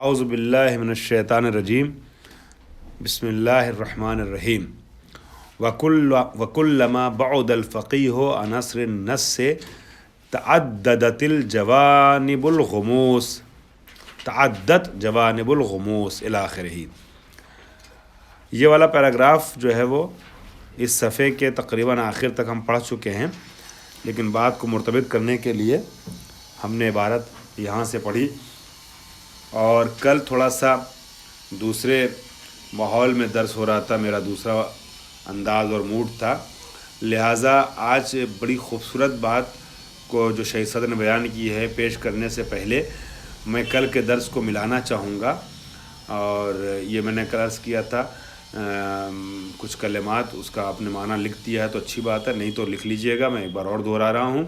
اعوذ باللہ من الشیطان الرجیم بسم اللہ الرحمن الرحیم وکلما بعد الفقیہ عن عصر النص تعددت جوانب الغموس الی آخرہ۔ یہ والا پیراگراف جو ہے وہ اس صفحے کے تقریباً آخر تک ہم پڑھ چکے ہیں، لیکن بات کو مرتبط کرنے کے لیے ہم نے عبارت یہاں سے پڑھی، اور کل تھوڑا سا دوسرے ماحول میں درس ہو رہا تھا، میرا دوسرا انداز اور موڈ تھا، لہٰذا آج بڑی خوبصورت بات کو جو شہید صدر نے بیان کی ہے پیش کرنے سے پہلے میں کل کے درس کو ملانا چاہوں گا۔ اور یہ میں نے کل عرض کیا تھا کچھ کلمات اس کا آپ نے معنی لکھ دیا ہے تو اچھی بات ہے، نہیں تو لکھ لیجئے گا، میں ایک بار اور دہرا رہا ہوں۔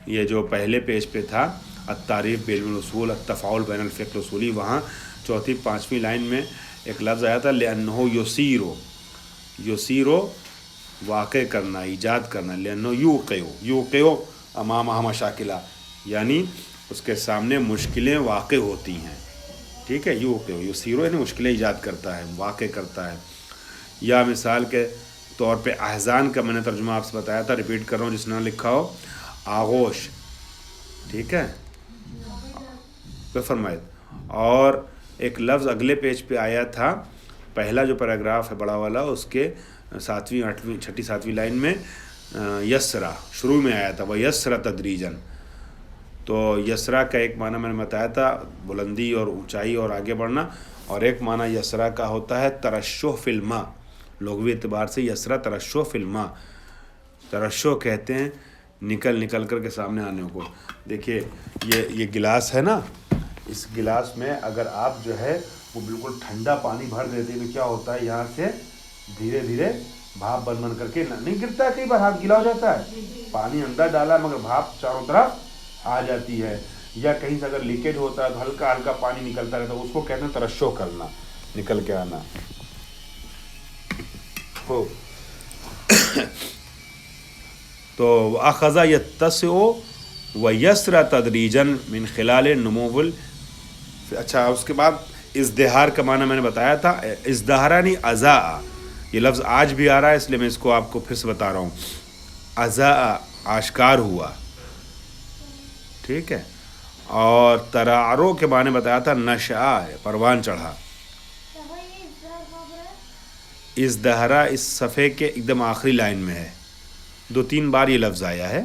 یہ جو پہلے پیج پہ تھا التعریف بعلم الاصول التفاعل بین الفقہ الاصولی، وہاں چوتھی پانچویں لائن میں ایک لفظ آیا تھا لأنہ یسیرو واقع کرنا، ایجاد کرنا، لأنہ یوقع امامہ مشاکلہ، یعنی اس کے سامنے مشکلیں واقع ہوتی ہیں، ٹھیک ہے، یسیرو یعنی مشکلیں ایجاد کرتا ہے، واقع کرتا ہے۔ یا مثال کے طور پہ احزان کا میں نے ترجمہ آپ سے بتایا تھا، ریپیٹ کر رہا ہوں جس نے لکھا ہو، آغوش، ٹھیک ہے، فرمائے۔ اور ایک لفظ اگلے پیج پہ آیا تھا، پہلا جو پیراگراف ہے بڑا والا، اس کے چھٹی ساتویں لائن میں یسرا شروع میں آیا تھا، وہ یسرا تدریجن۔ تو یسرا کا ایک معنی میں نے بتایا تھا بلندی اور اونچائی اور آگے بڑھنا، اور ایک معنی یسرا کا ہوتا ہے ترشح فی الماء، لغوی اعتبار سے یسرا ترشح فی الماء، ترشح کہتے ہیں نکل کر کے سامنے آنے کو۔ دیکھیے یہ گلاس ہے نا، اس گلاس میں اگر آپ جو ہے وہ بالکل ٹھنڈا پانی بھر دیتے تو کیا ہوتا ہے، یہاں سے دھیرے دھیرے بھاپ بن کر کے نہیں گرتا ہے، کئی بار ہاتھ گیلا ہو جاتا ہے، پانی اندر ڈالا مگر بھاپ چاروں طرف آ جاتی ہے، یا کہیں سے اگر لیکیج ہوتا ہے تو ہلکا ہلکا پانی نکلتا رہتا ہے، اس کو کہتے ہیں ترشح کرنا، نکل کے آنا ہو۔ تو اخذ یتسع ویسر تدریجا من خلال نمو اچھا، اس کے بعد ازدہار کا معنی میں نے بتایا تھا، ازدہرانی ازاء، یہ لفظ آج بھی آ رہا ہے اس لیے میں اس کو آپ کو پھر سے بتا رہا ہوں، ازاء آشکار ہوا، ٹھیک ہے۔ اور ترعرع کے معنی بتایا تھا نشأ، پروان چڑھا۔ ازدہرا اس صفحے کے ایک دم آخری لائن میں ہے، 2-3 بار یہ لفظ آیا ہے،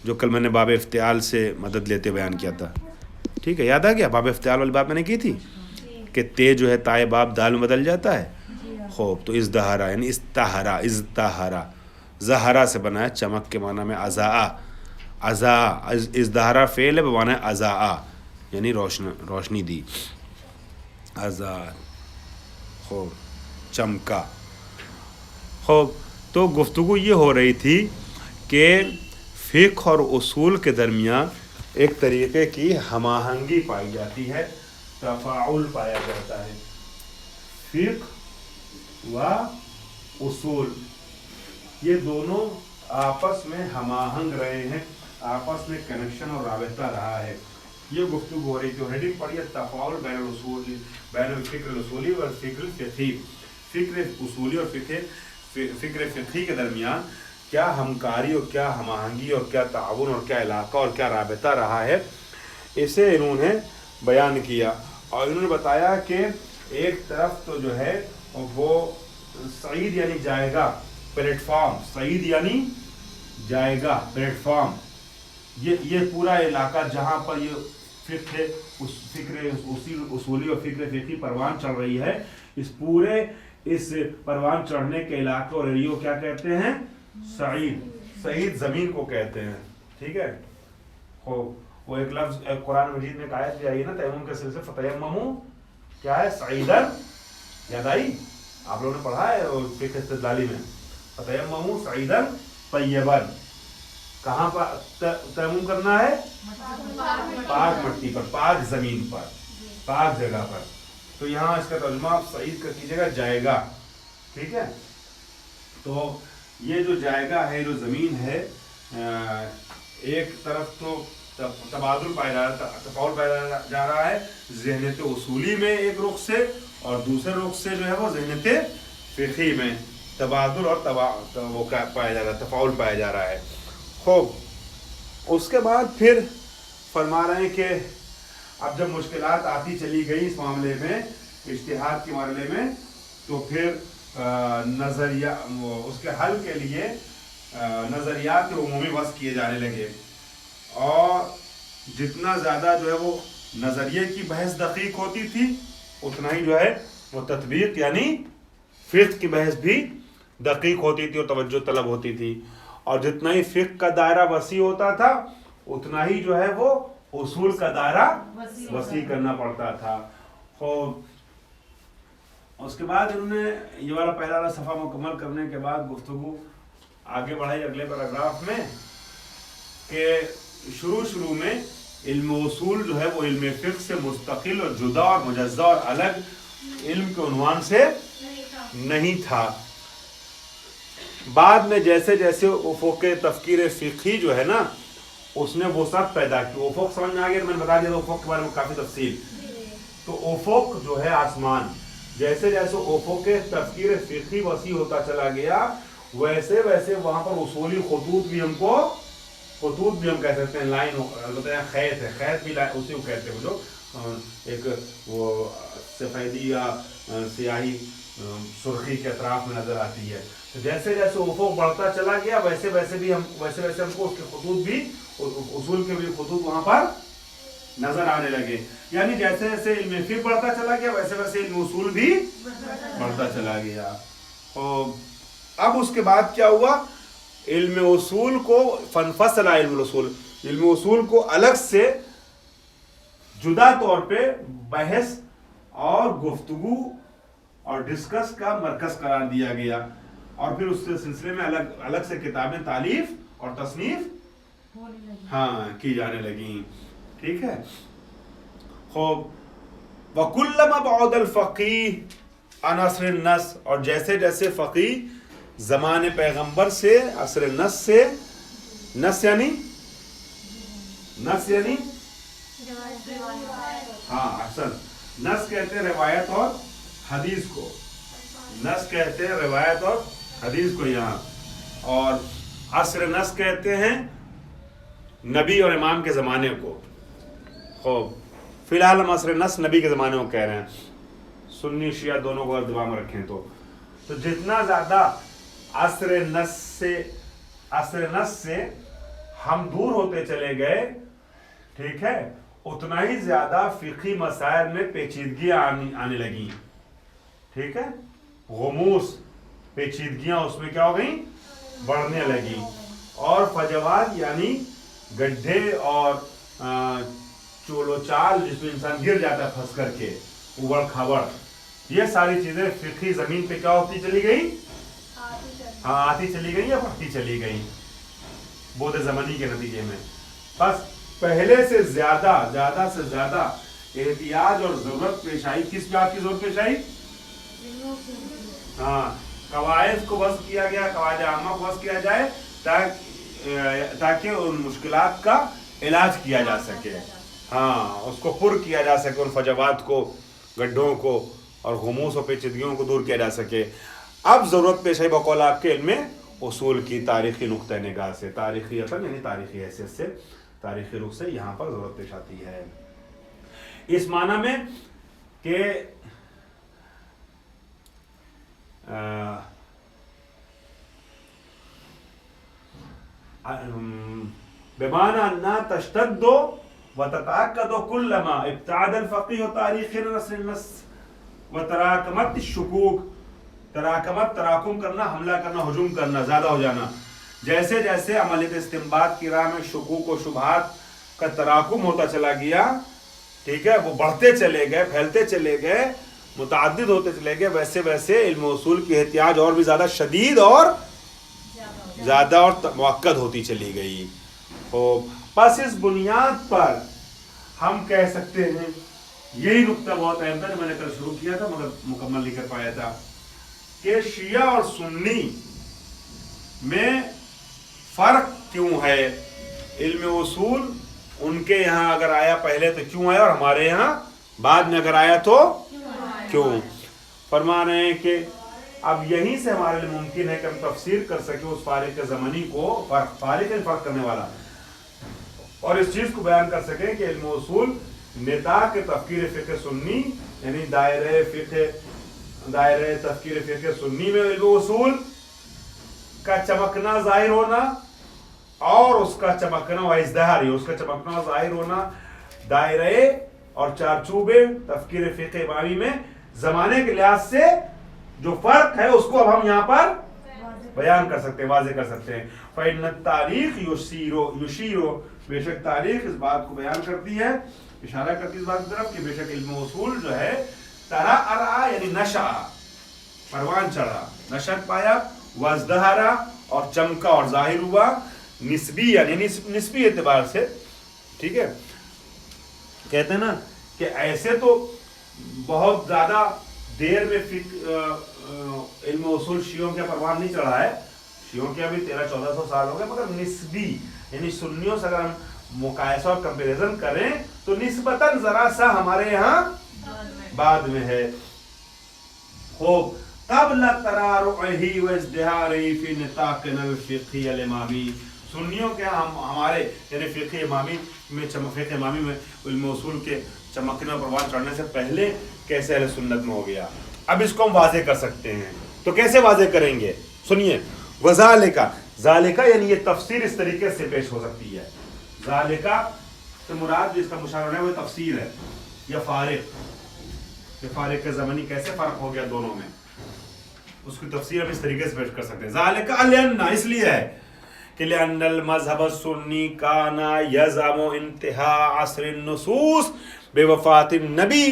جو کل میں نے باب افتعال سے مدد لیتے بیان کیا تھا، ٹھیک ہے، یاد آ گیا؟ باب افتعال والی بات میں نے کی تھی کہ تے جو ہے تائے باب دال میں بدل جاتا ہے، خوب، تو ازدہرا یعنی ازدہرا زہرا سے بنا ہے، چمک کے معنی میں ازاء، ازدہرا فعل ہے بمعنی ازاء یعنی روشنی دی، ازاء، خوب، چمکا، خوب۔ تو گفتگو یہ ہو رہی تھی کہ فقہ اور اصول کے درمیان ایک طریقے کی ہم آہنگی پائی جاتی ہے، تفاعل پایا جاتا ہے، فقہ و اصول یہ دونوں آپس میں ہم آہنگ رہے ہیں، آپس میں کنیکشن اور رابطہ رہا ہے، یہ گفتگو ہو رہی تھی۔ ہیڈنگ پڑھی ہے تفاعل بین الاصول بین الفکر الاصولی و الفکر الفقہی، فکر اصولی اور فکر فقہی کے درمیان کیا ہمکاری اور کیا ہم آہنگی اور کیا تعاون اور کیا علاقہ اور کیا رابطہ رہا ہے، اسے انہوں نے بیان کیا، اور انہوں نے بتایا کہ ایک طرف تو جو ہے وہ صعید یعنی جائے گا، پلیٹ فارم، صعید یعنی جائے گا، پلیٹ فارم، یہ پورا علاقہ جہاں پر یہ فکر اصولی اور فکر فقہی پروان چڑھ رہی ہے، اس پروان چڑھنے کے علاقے اور ایریو کیا کہتے ہیں؟ صعید زمین کو کہتے ہیں، ٹھیک ہے۔ وہ ایک لفظ قرآن مجید میں ایک آیت بھی آئی ہے نا تیمم کے سلسلے فتیمموا، کیا ہے؟ صعیدا، یاد آئی؟ آپ لوگوں نے پڑھا ہے فقہ استدلالی میں، فتیمموا صعیدا طیبا، کہاں پر تیمم کرنا ہے؟ پاک مٹی پر، پاک زمین پر، پاک جگہ پر۔ تو یہاں اس کا ترجمہ آپ صعید کا کیجیے گا، جائے گا، ٹھیک ہے۔ تو یہ جو جائے گا ہے، جو زمین ہے، ایک طرف تو تبادل پایا جا رہا ہے، تفاول پایا جا رہا ہے ذہنیت اصولی میں ایک رخ سے، اور دوسرے رخ سے جو ہے وہ ذہنیت فقہی میں تبادل اور وہ پایا جا رہا ہے، تفاول پایا جا رہا ہے۔ خوب، اس کے بعد پھر فرما رہے ہیں کہ اب جب مشکلات آتی چلی گئی اس معاملے میں، اجتہاد کے معاملے میں، تو پھر نظریہ اس کے حل کے لیے نظریات عمومی وضع کیے جانے لگے، اور جتنا زیادہ جو ہے وہ نظریے کی بحث دقیق ہوتی تھی، اتنا ہی جو ہے وہ تطبیق یعنی فقہ کی بحث بھی دقیق ہوتی تھی اور توجہ طلب ہوتی تھی، اور جتنا ہی فقہ کا دائرہ وسیع ہوتا تھا اتنا ہی جو ہے وہ اصول کا دائرہ وسیع کرنا پڑتا تھا۔ اس کے بعد انہوں نے یہ والا پہلا والا صفحہ مکمل کرنے کے بعد گفتگو آگے بڑھائی اگلے پیراگراف میں کہ شروع میں علم اصول جو ہے وہ علم فقہ سے مستقل اور جدا اور مجزا اور الگ علم کے عنوان سے نہیں تھا۔ بعد میں جیسے جیسے افق تفکیر فقہی جو ہے نا اس نے وسعت پیدا کی، افق سمجھ میں آ گیا تو میں نے بتا دیا تھا افق کے بارے میں کافی تفصیل، تو افق جو ہے آسمان، جیسے جیسے افق تفکیر فقہی وسیع ہوتا چلا گیا ویسے ویسے وہاں پر اصولی خطوط بھی ہم کہہ سکتے ہیں، لائن البتہ خیط ہے، خیط بھی اسی کو کہتے ہیں جو ایک وہ سفیدی یا سیاہی سرخی کے اطراف میں نظر آتی ہے، تو جیسے جیسے افق بڑھتا چلا گیا ویسے ویسے ہم کو اس کے خطوط بھی، اصول کے بھی خطوط وہاں پر نظر آنے لگے، یعنی جیسے جیسے علم فقہ بڑھتا چلا گیا ویسے ویسے علم اصول بھی بڑھتا چلا گیا۔ اور اب اس کے بعد کیا ہوا، علم اصول کو فنفصل علم اصول کو الگ سے جدا طور پہ بحث اور گفتگو اور ڈسکس کا مرکز قرار دیا گیا، اور پھر اس سلسلے میں الگ سے کتابیں تالیف اور تصنیف کی جانے لگیں، ٹھیک ہے۔ خوب، وَكُلَّمَا بَعُدَ الْفَقِيهُ عَنْ عَصْرِ النَّص، اور جیسے جیسے فقیہ زمان پیغمبر سے، عصر نص سے، نص یعنی احسن، نص کہتے ہیں روایت اور حدیث کو، نص کہتے ہیں روایت اور حدیث کو یہاں، اور عصر نص کہتے ہیں نبی اور امام کے زمانے کو۔ خوب، فی الحال ہم عصر نص نبی کے زمانے کو کہہ رہے ہیں، سنی شیعہ دونوں کو دماغ میں رکھیں تو جتنا زیادہ عصر نص سے ہم دور ہوتے چلے گئے، ٹھیک ہے، اتنا ہی زیادہ فقہی مسائل میں پیچیدگیاں آنے لگیں، ٹھیک ہے، غموس، پیچیدگیاں اس میں کیا ہو گئیں، بڑھنے لگیں، اور فجوات یعنی گڈھے اور چول و چال جس میں انسان گر جاتا ہے پھنس کر کے، اوبڑ کھابڑ، یہ ساری چیزیں فقہی زمین پہ کیا ہوتی چلی گئی، آتی چلی گئی یا بڑھتی چلی گئی بود زمانی کے نتیجے میں۔ بس پہلے سے زیادہ سے زیادہ احتیاج اور ضرورت پیش آئی، کس بات کی ضرورت پیش آئی، قواعد کو وضع کیا گیا، قواعد عامہ کو وضع کیا جائے تاکہ ان مشکلات کا علاج کیا جا سکے، اس کو پر کیا جا سکے، ان فجوات کو، گڈھوں کو اور غموس و پیچیدگیوں کو دور کیا جا سکے۔ اب ضرورت پیش ہے بقول آپ کے علم اصول کی تاریخی نقطہ نگاہ سے، تاریخی اصل یعنی تاریخی حیثیت سے، تاریخی رخ سے یہاں پر ضرورت پیش آتی ہے، اس معنی میں کہ بمعنى أنها تشتد وتتأكد كلما ابتعد الفقيه تاريخ نصر النص وتراكمت الشكوك، تراکم کرنا، حملہ کرنا، ہجوم کرنا، زیادہ ہو جانا، جیسے جیسے عملیت استنباط کی راہ میں شکوک و شبہات کا تراکم ہوتا چلا گیا، ٹھیک ہے، وہ بڑھتے چلے گئے، پھیلتے چلے گئے، متعدد ہوتے چلے گئے، ویسے ویسے علم اصول کی احتیاج اور بھی زیادہ شدید اور زیادہ اور موقت ہوتی چلی گئی۔ پس اس بنیاد پر ہم کہہ سکتے ہیں، یہی نقطہ بہت اہم تھا جو میں نے کل شروع کیا تھا مگر مکمل نہیں کر پایا تھا، کہ شیعہ اور سنی میں فرق کیوں ہے، علم اصول ان کے یہاں اگر آیا پہلے تو کیوں آیا، اور ہمارے یہاں بعد میں اگر آیا تو کیوں؟ فرما رہے ہیں کہ اب یہیں سے ہمارے لیے ممکن ہے کہ ہم تفسیر کر سکیں اس فارق زمانی کو، فرق کرنے والا، اور اس چیز کو بیان کر سکیں کہ علم اصول نطاق کے تفکیر فقہ سنی، یعنی دائرہ تفکیر فقہ سنی میں علم اصول کا چمکنا ظاہر ہونا اور اس کا چمکنا و ازدہاری، اس کا چمکنا و ظاہر ہونا دائرے اور چارچوبے تفکیر فقہ امامی میں زمانے کے لحاظ سے جو فرق ہے اس کو اب ہم یہاں پر بیان کر سکتے ہیں، واضح کر سکتے ہیں۔ فإن التاریخ یشیر، بے شک تاریخ اس بات کو بیان کرتی ہے، اشارہ کرتی ہے اس بات کی طرف کہ بے شک علم اصول جو ہے ترعرع یعنی نشا، پروان چڑھا، نشت پایا، وازدہرا اور چمکا اور ظاہر ہوا، نسبی یعنی نسبی اعتبار سے، ٹھیک ہے۔ کہتے ہیں نا کہ ایسے تو بہت زیادہ دیر میں علم اصول شیعوں کے پروان نہیں چڑھا ہے، شیعوں کے ابھی 1300-1400 سال ہو گئے، مگر نسبی یعنی سنیوں سے اگر ہم مقایسہ اور کمپیریزن کریں تو نسبتاً ذرا سا ہمارے یہاں بعد میں ہے۔ خوب قبل ترارعہ و ازدہارہ فی نطاقنا الفقہی الامامی، سنیوں کے ہمارے یعنی فقہ امامی میں علم اصول کے چمکنے اور پروان چڑھنے سے پہلے کیسے اہل سنت میں ہو گیا، اب اس کو ہم واضح کر سکتے ہیں۔ تو کیسے واضح کریں گے؟ سنیے، وذالکا، ذالکا یعنی یہ تفسیر اس طریقے سے پیش ہو سکتی ہے، ذالکا سے مراد جس کا مشاہدہ ہے وہ تفسیر ہے یا فارق زمانی کیسے فرق ہو گیا دونوں میں، اس کی تفسیر ہم اس طریقے سے پیش کر سکتے ہیں۔ ذالکا لأن، اس لیے ہے کہ لأن المذہب السنی کان یزعم انتہاء عصر النصوص بوفات النبی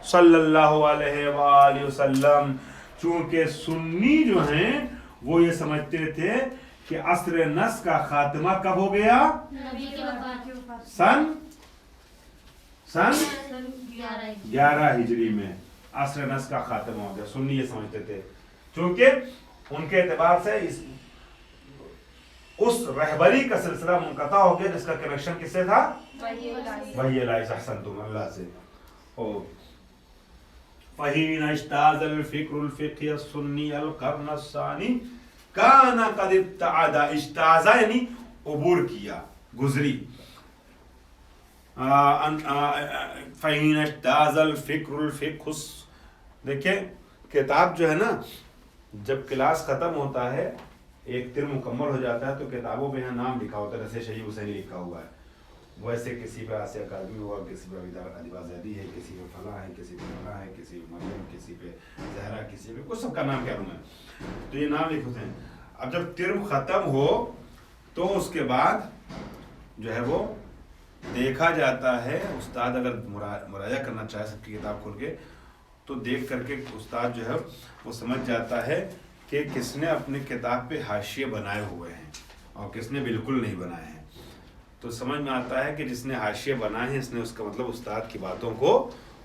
صلی اللہ علیہ وآلہ وسلم، چونکہ سنی جو ہیں وہ یہ سمجھتے تھے کہ عصر نص کا خاتمہ کب ہو گیا؟ نبی کی وفات سن 11 ہجری میں عصر نص کا خاتمہ ہو گیا، سنی یہ سمجھتے تھے، چونکہ ان کے اعتبار سے اس رہبری کا سلسلہ منقطع ہو گیا جس کا کنیکشن کس سے تھا؟ وحی الہی، احسنتم، اللہ سے۔ فحین اجتاز الفکر الفقہی السنی القرن الثانی کان قد ابتعد، اجتاز یعنی عبور کیا، گزری، فحین اجتاز الفکر الفقہ، دیکھیں کتاب جو ہے نا، جب کلاس ختم ہوتا ہے ایک ترم مکمل ہو جاتا ہے تو کتابوں پہ یہاں نام لکھا ہوتا ہے، جیسے شہید حسینی لکھا ہوا ہے، ویسے کسی پہ آسیہ اکادمی ہوا، کسی پہ ادیبہ زیدی ہے، کسی پہ فلاں ہے، کسی پہ فلاں ہے، کسی پہ مریم، کسی پہ زہرا، کسی پہ کچھ، سب کا نام کیا لوں میں، تو یہ نام لکھتے ہیں۔ اب جب ترم ختم ہو تو اس کے بعد جو ہے وہ دیکھا جاتا ہے، استاد اگر مراجعہ کرنا چاہے سب کی کتاب کھول کے تو دیکھ کر کے استاد جو ہے وہ سمجھ جاتا ہے کہ کس نے اپنی کتاب پہ حاشیے بنائے ہوئے ہیں اور کس نے بالکل نہیں بنائے ہیں، تو سمجھ میں آتا ہے کہ جس نے حاشیے بنائے ہیں اس نے اس کا مطلب استاد کی باتوں کو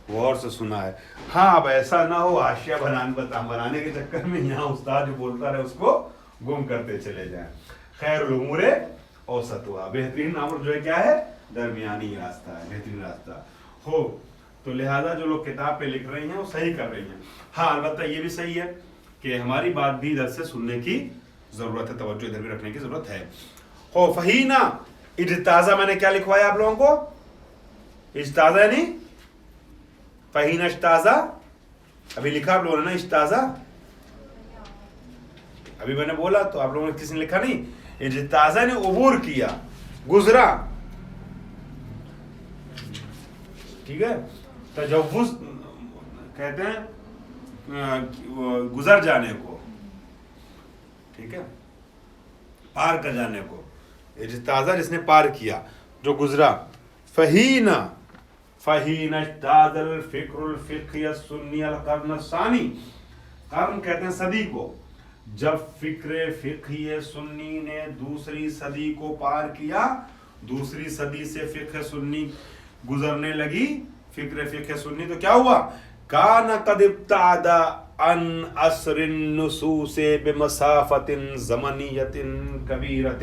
غور سے سنا ہے۔ ہاں اب ایسا نہ ہو حاشیہ بنانے کے چکر میں یہاں استاد جو بولتا رہے اس کو گم کرتے چلے جائیں۔ خیر الامور اوسطھا، بہترین امر جو ہے کیا ہے؟ درمیانی راستہ ہے، بہترین راستہ ہو، تو لہذا جو لوگ کتاب پہ لکھ رہے ہیں وہ صحیح کر رہے ہیں۔ ہاں البتہ یہ بھی صحیح ہے کہ ہماری بات بھی ادھر سے سننے کی ضرورت ہے، توجہ ادھر بھی رکھنے کی ضرورت ہے۔ فحینا اجتازہ، میں نے کیا لکھوایا آپ لوگوں کو؟ اجتازہ یعنی فحینا اجتازہ، ابھی لکھا آپ لوگوں نے نا اجتازہ، ابھی میں نے بولا تو آپ لوگوں نے کسی نے لکھا نہیں، اجتازہ نے عبور کیا، گزرا، ٹھیک ہے۔ تجوز کہتے ہیں گزر جانے کو، ٹھیک ہے، پار کر جانے کو، اجتازہ جس نے پار کیا، جو گزرا۔ فحین اجتاز الفکر الفقہی السنی القرن الثانی، قرن کہتے ہیں صدی کو، جب فکر فقہی سنی نے دوسری صدی کو پار کیا، دوسری صدی سے فقہ سنی گزرنے لگی، فقہ سنی، تو کیا ہوا؟ کان قد ابتعد عن عصر النصوص بمسافت زمنیت کبیرت،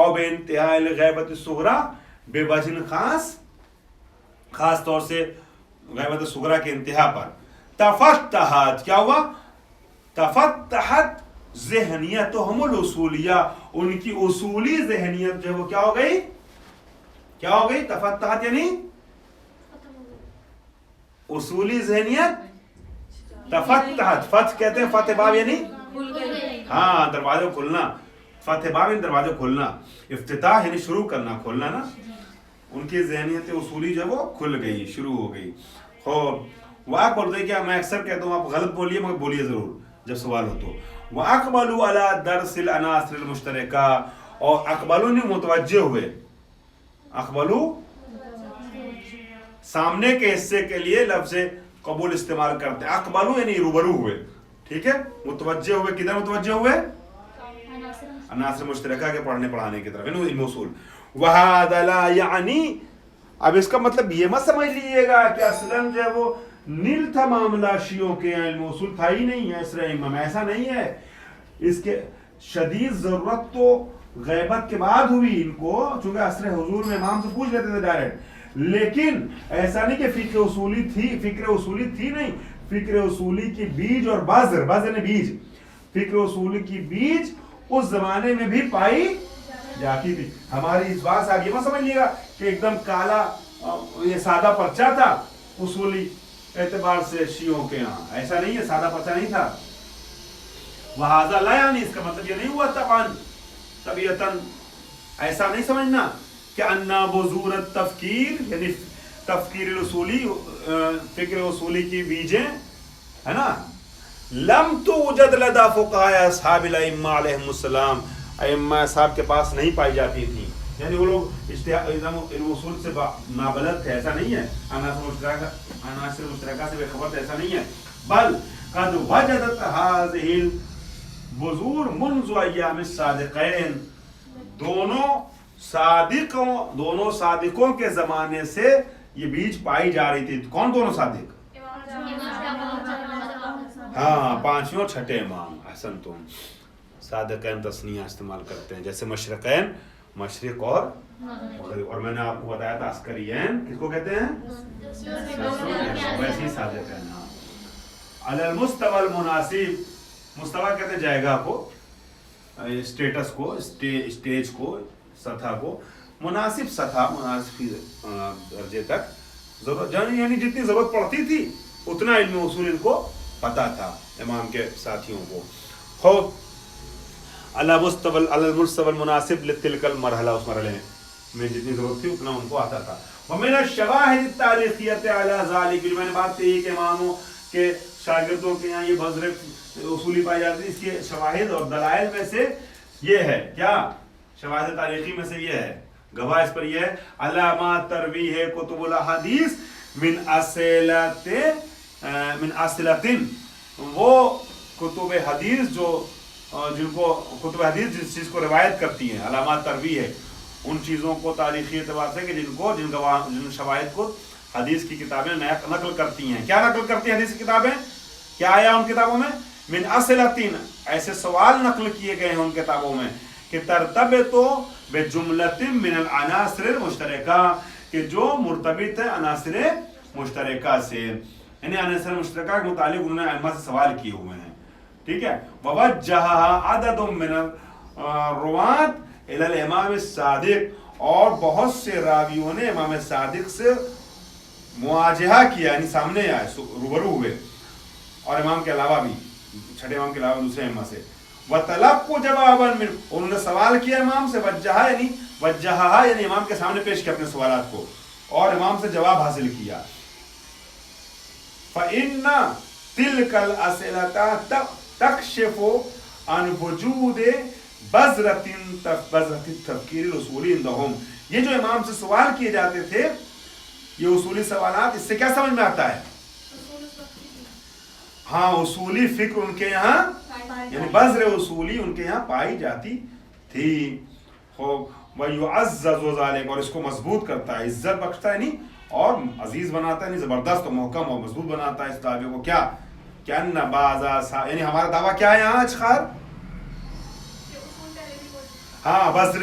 اور بے انتہا الغیبت الصغریٰ بوجہ خاص طور سے غیبت الصغریٰ کے انتہا پر. تفتحت کیا ہوا؟ تفتحت ذہنیتہم الاصولیہ، ان کی اصولی ذہنیت جو ہے وہ کیا ہو گئی؟ کیا ہو گئی؟ تفتحت یعنی اصولی ذہنیت. تفتحت، فتح کہتے ہیں فتح باب یعنی ہاں دروازے کھلنا، فتح باب یعنی دروازے کھلنا، افتتاح یعنی شروع کرنا، کھولنا نا. ان کی ذہنیت اصولی جو ہے وہ کھل گئی، شروع ہو گئی. وَأَقْبَلُوا، کیا میں اکثر کہتا ہوں آپ غلط بولیے مگر بولیے ضرور جب سوال ہو تو. وَأَقْبَلُوا عَلَى دَرْسِ الْعَنَاصِرِ الْمُشْتَرَكَةِ، اور اقبلوا نے متوجہ ہوئے. اقبلوا سامنے کے حصے کے لیے لفظ قبول استعمال کرتے ہیں. اقبلوا یعنی روبرو ہوئے، ٹھیک ہے. متوجہ ہوئے، کدھر متوجہ ہوئے؟ عناصر مشترکہ کے پڑھنے پڑھانے کی طرف، علم اصول. وَهَذَا لَا يَعْنِي، اب اس کا مطلب یہ مت سمجھ لیجیے گا کہ اصلاً جو ہے وہ نیل تھا معاملہ شیعوں کے علم اصول تھا ہی نہیں ہے اسرا امام، ایسا نہیں ہے. اس کے شدید ضرورت تو غیبت کے بعد ہوئی ان کو، چونکہ عصر حضور میں امام سے پوچھ لیتے تھے ڈائریکٹ. لیکن ایسا نہیں کہ فکر اصولی تھی، فکر اصولی تھی نہیں، فکر اصولی کی بیج اور بذر نے بیج، فکر اصولی کی بیج اس زمانے میں بھی پائی جاتی تھی. ہماری اس بات سے آپ یہ مت سمجھ لیے گا کہ ایک دم کالا یہ سادہ پرچہ تھا اصولی اعتبار سے شیعوں کے یہاں، ایسا نہیں ہے، سادہ پرچہ نہیں تھا. وہذا لا یعنی، اس کا مطلب یہ نہیں ہوا طبیعتاً ایسا نہیں سمجھنا کہ انا بذور التفکیر یعنی تفکیر الاصولی، فکر اصولی کی بیجیں ہے نا، لم توجد لدى فقہاء اصحاب الائمہ علیہم السلام، ائمہ صاحب کے پاس نہیں پائی جاتی تھی. یعنی وہ لوگ علم اصول سے نابلد تھے، ایسا نہیں ہے. عناصر مشترکہ سے بے خبر تھے، ایسا نہیں ہے. بل قد وجدت هذه البذور منذ ایام الصادقین، دونوں صادقوں کے زمانے سے یہ بیج پائی جا رہی تھی. کون دونوں صادق؟ ہاں پانچویں اور چھٹے امام. احسن تم، صادقین تسنیہ استعمال کرتے ہیں، جیسے مشرقین مشرق اور مغرب، اور میں نے آپ کو بتایا تھا عسکرین کس کو کہتے ہیں؟ ویسے ہی صادقین. علی المستوى المناسب، مستوی کہتے ہیں جائگہ کو، اسٹیٹس کو، اسٹیج کو، سطح کو. مناسب سطح، مناسب درجے تک ضرورت، یعنی جتنی ضرورت پڑتی تھی اتنا علم اصول ان کو پتا تھا امام کے ساتھیوں کو. خوب علی المستوى المناسب لتلک المرحلہ، اس مرحلے میں جتنی ضرورت تھی اتنا ان کو آتا تھا. ومن الشواہد التاریخیۃ علی ذلک، میں نے بات کہی کہ اماموں کے شاگردوں کے یہاں یہ بذر اصولی پائی جاتی ہے. اس کے شواہد اور دلائل میں سے یہ ہے، کیا شواہد تاریخی میں سے یہ ہے، گواہ اس پر یہ ہے، علامات ترویح کتب الاحادیث من اصلتن، وہ کتب حدیث جو جن کو کتب حدیث جس چیز کو روایت کرتی ہیں، علامات ترویح ہے ان چیزوں کو تاریخی اعتبار سے کہ جن شواہد کو حدیث کی کتابیں نقل کرتی ہیں. کیا نقل کرتی ہیں حدیث کی کتابیں؟ کیا آیا ان کتابوں میں؟ من اصلتن، ایسے سوال نقل کیے گئے ہیں ان کتابوں میں کہ ترتبط بجملۃ من العناصر المشترکہ، کہ جو مرتبط ہے عناصر مشترکہ سے، یعنی عناصر مشترکہ کے متعلق انہوں نے ائمہ سے سوال کیے ہوئے ہیں. ٹھیک ہے. ووجہها عدد من الرواة الی الامام الصادق، اور بہت سے راویوں نے امام صادق سے مواجہہ کیا، یعنی سامنے آئے، روبرو ہوئے، اور امام کے علاوہ بھی، چھٹے امام کے علاوہ دوسرے امام سے. وَتَلَقُّوا جَوَابًا مِنْهُ، انہوں نے سوال کیا امام سے، وجہہا یعنی امام کے سامنے پیش کیا اپنے سوالات کو، اور امام سے جواب حاصل کیا. فَإِنَّ تِلْكَ الْأَسْئِلَةَ تَكْشِفُ عَنْ وُجُودِ بذرة التفکیر الاصولی عندهم، یہ جو امام سے سوال کیے جاتے تھے یہ اصولی سوالات، اس سے کیا سمجھ میں آتا ہے؟ ہاں اصولی فکر ان کے یہاں، یعنی بذر اصولی ان کے یہاں پائی جاتی تھی. وَيُعَزَّزُ ذَلِكَ، اور اس کو مضبوط کرتا ہے، عزت بخشتا ہے نہیں، اور عزیز بناتا ہے، نہیں زبردست اور محکم اور مضبوط بناتا ہے اس دعوے کو. کیا کیا بازا، یعنی ہمارا دعویٰ کیا ہے یہاں اچخار؟ ہاں بذر